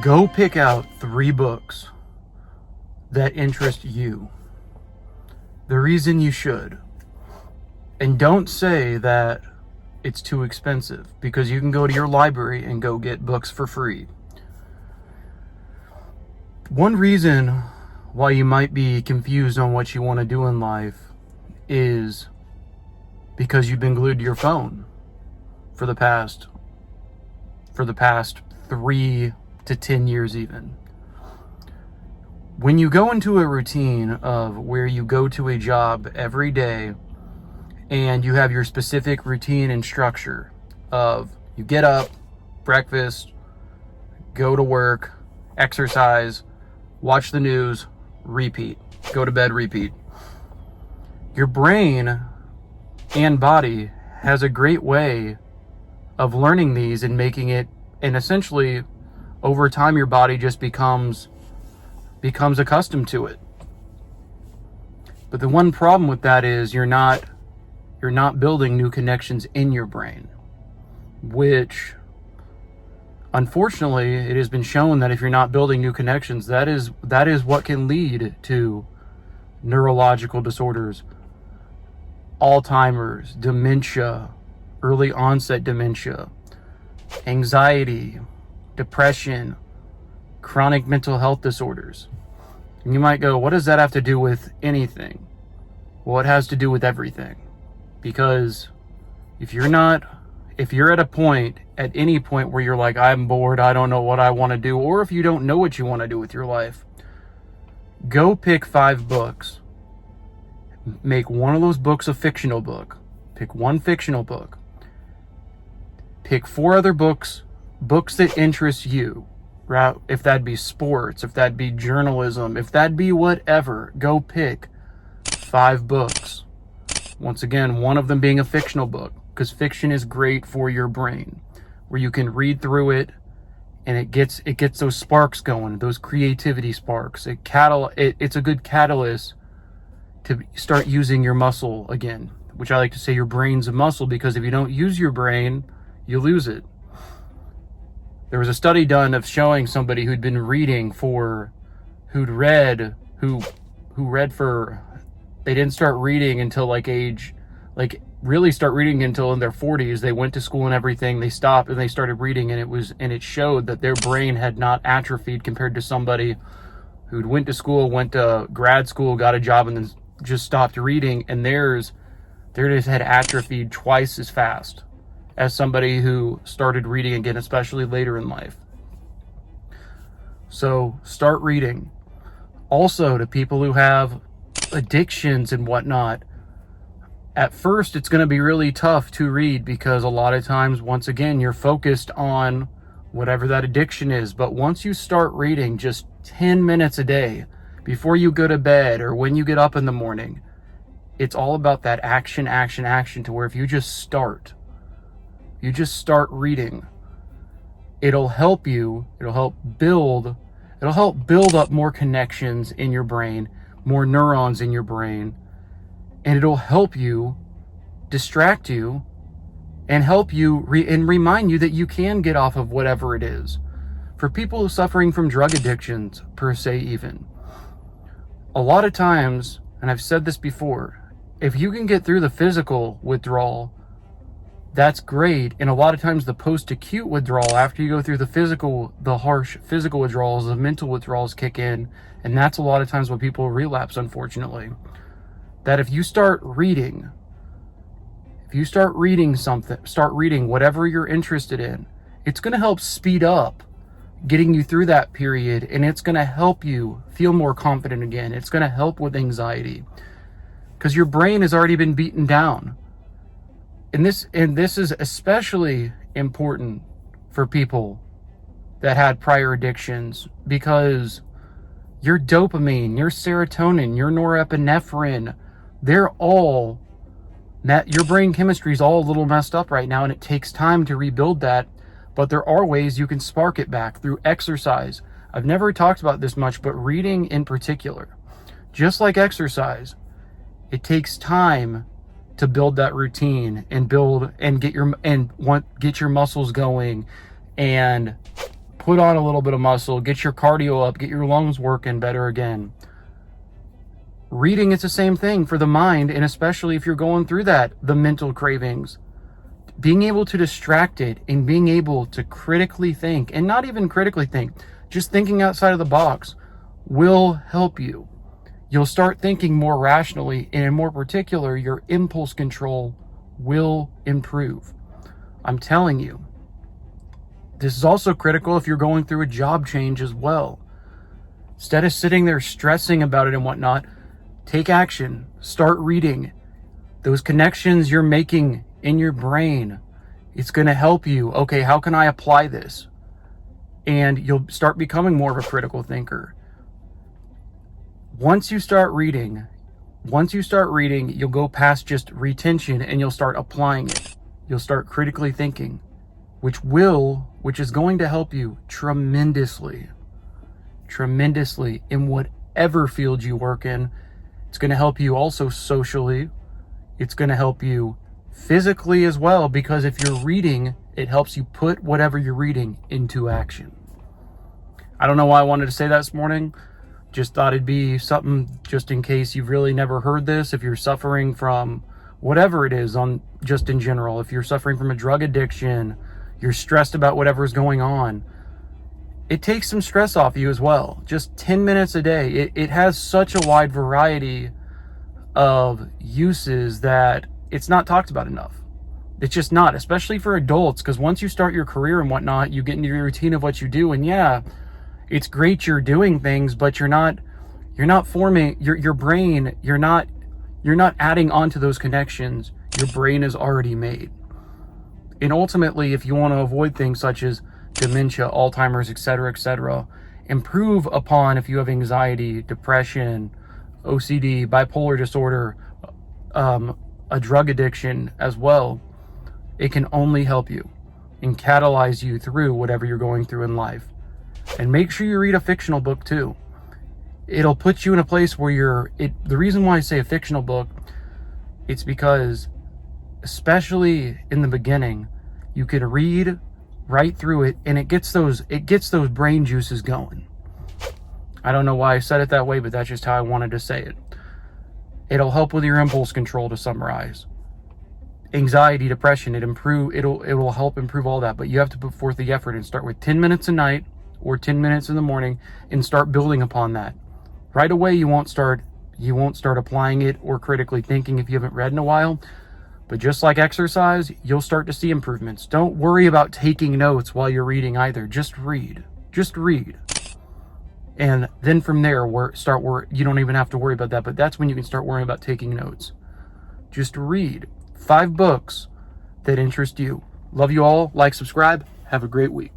Go pick out 3 books that interest you. The reason you should. And don't say that it's too expensive, because you can go to your library and go get books for free. One reason why you might be confused on what you want to do in life is because you've been glued to your phone for the past 3 to 10 years even. When you go into a routine of where you go to a job every day and you have your specific routine and structure of you get up, breakfast, go to work, exercise, watch the news, repeat, go to bed, repeat. Your brain and body has a great way of learning these and making it, and essentially over time your body just becomes accustomed to it. But the one problem with that is you're not building new connections in your brain, which unfortunately it has been shown that if you're not building new connections, that is what can lead to neurological disorders, Alzheimer's, dementia, early onset dementia, anxiety, depression, chronic mental health disorders. And you might go, what does that have to do with anything? Well, it has to do with everything. Because if you're at a point, at any point where you're like, I'm bored, I don't know what I want to do, or if you don't know what you want to do with your life, go pick 5 books. Make one of those books a fictional book. Pick one fictional book. Pick 4 other books that interest you. If that'd be sports, if that'd be journalism, if that'd be whatever, go pick 5 books. Once again, one of them being a fictional book, because fiction is great for your brain, where you can read through it and it gets those sparks going, those creativity sparks. It's a good catalyst to start using your muscle again, which I like to say your brain's a muscle, because if you don't use your brain, you lose it. There was a study done of showing somebody who'd been reading they didn't start reading until really start reading until in their 40s. They went to school and everything, they stopped and they started reading, and it showed that their brain had not atrophied compared to somebody who'd went to school, went to grad school, got a job, and then just stopped reading, and theirs had atrophied twice as fast as somebody who started reading again, especially later in life. So start reading. Also, to people who have addictions and whatnot, at first it's going to be really tough to read, because a lot of times, once again, you're focused on whatever that addiction is. But once you start reading just 10 minutes a day before you go to bed or when you get up in the morning, it's all about that action, to where if you just start reading, it'll help build up more connections in your brain, more neurons in your brain, and it'll help you distract you and help you and remind you that you can get off of whatever it is. For people suffering from drug addictions, per se, even, a lot of times, and I've said this before, if you can get through the physical withdrawal, that's great. And a lot of times the post-acute withdrawal, after you go through the harsh physical withdrawals, the mental withdrawals kick in. And that's a lot of times when people relapse, unfortunately. That if you start reading something, start reading whatever you're interested in, it's going to help speed up getting you through that period. And it's going to help you feel more confident again. It's going to help with anxiety, because your brain has already been beaten down. And this is especially important for people that had prior addictions, because your dopamine, your serotonin, your norepinephrine, your brain chemistry is all a little messed up right now, and it takes time to rebuild that. But there are ways you can spark it back through exercise. I've never talked about this much, but reading in particular, just like exercise, it takes time to build that routine and get your muscles going and put on a little bit of muscle, get your cardio up, get your lungs working better again. Reading is the same thing for the mind, and especially if you're going through that, the mental cravings. Being able to distract it and being able to critically think, and not even critically think, just thinking outside of the box will help you. You'll start thinking more rationally, and in more particular, your impulse control will improve. I'm telling you. This is also critical if you're going through a job change as well. Instead of sitting there stressing about it and whatnot, take action. Start reading. Those connections you're making in your brain, it's going to help you. Okay, how can I apply this? And you'll start becoming more of a critical thinker. Once you start reading, you'll go past just retention and you'll start applying it. You'll start critically thinking, which is going to help you tremendously in whatever field you work in. It's going to help you also socially. It's going to help you physically as well, because if you're reading, it helps you put whatever you're reading into action. I don't know why I wanted to say that this morning. Just thought it'd be something just in case you've really never heard this. If you're suffering from whatever it is, just in general, if you're suffering from a drug addiction, you're stressed about whatever's going on, it takes some stress off you as well. Just 10 minutes a day. It has such a wide variety of uses that it's not talked about enough. It's just not, especially for adults, because once you start your career and whatnot, you get into your routine of what you do, and yeah, it's great you're doing things, but you're not forming your brain, you're not adding on to those connections your brain is already made. And ultimately, if you want to avoid things such as dementia, Alzheimer's, etc., improve upon if you have anxiety, depression, OCD, bipolar disorder, a drug addiction as well, it can only help you and catalyze you through whatever you're going through in life. And make sure you read a fictional book too. It'll put you in a place where the reason why I say a fictional book, it's because especially in the beginning, you can read right through it and it gets those brain juices going. I don't know why I said it that way, but that's just how I wanted to say it. It'll help with your impulse control, to summarize. Anxiety, depression, it'll help improve all that, but you have to put forth the effort and start with 10 minutes a night or 10 minutes in the morning and start building upon that. Right away, you won't start applying it or critically thinking if you haven't read in a while, but just like exercise, you'll start to see improvements. Don't worry about taking notes while you're reading either. Just read. And then from there, you don't even have to worry about that, but that's when you can start worrying about taking notes. Just read 5 books that interest you. Love you all. Like, subscribe. Have a great week.